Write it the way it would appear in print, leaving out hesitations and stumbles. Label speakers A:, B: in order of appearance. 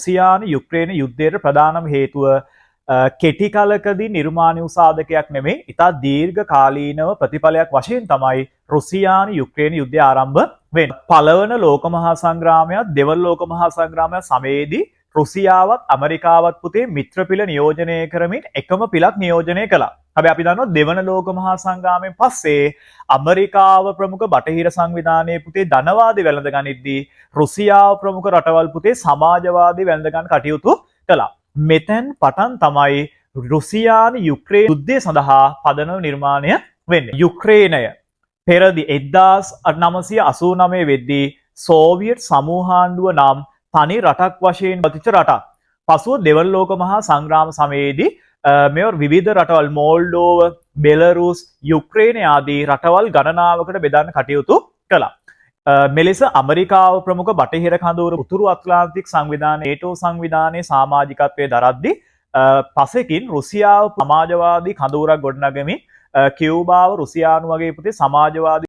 A: රුසියානු යුක්‍රේන යුද්ධයට ප්‍රධානම හේතුව කෙටි කලකදී නිර්මාණය වූ සාධකයක් නෙමෙයි. ඉතා දීර්ඝ කාලීනව ප්‍රතිඵලයක් වශයෙන් තමයි රුසියානු යුක්‍රේන යුද්ධය ආරම්භ වෙන්නේ. පළවන ලෝක මහා සංග්‍රාමයත් දෙවන ලෝක මහා සංග්‍රාමයත් සමයේදී රුසියාවත් ඇමරිකාවත් පුතේ මිත්‍ර පිළ නියෝජනය කරමින් එකම පිළක් නියෝජනය කළා. හැබැයි අපි දන්නවා දෙවන ලෝක මහා සංග්‍රාමයෙන් පස්සේ ඇමරිකාව ප්‍රමුඛ බටහිර සංවිධානයේ පුතේ ධනවාදී වැළඳ ගනිද්දී රුසියාව ප්‍රමුඛ රටවල් පුතේ සමාජවාදී වැළඳ ගන්න කටයුතු කළා. මෙතෙන් පටන් තමයි රුසියානු යුක්‍රේන යුද්ධය සඳහා පදනම නිර්මාණය වෙන්නේ. යුක්‍රේනය පෙරදි 1989 වෙද්දී සෝවියට් සමූහාණ්ඩුව නම් තනි රටක් වශයෙන් පතිත රටක්. පසුව දෙවන ලෝක මහා සංග්‍රාම සමයේදී මෙව විවිධ රටවල් මෝල්ඩෝව, බෙලරුස්, යුක්‍රේන ආදී රටවල් ගණනාවකට බෙදන්න කටයුතු කළා. මෙලෙස ඇමරිකාව ප්‍රමුඛ බටහිර කඳවුර උතුරු ඇට්ලාන්ටික් සංවිධානය නේටෝ සංවිධානයේ සමාජිකත්වයේ දරද්දී පසෙකින් රුසියාව සමාජවාදී කඳවුරක් ගොඩනගමින් කියුබාව රුසියානු වගේ පුතේ සමාජවාදී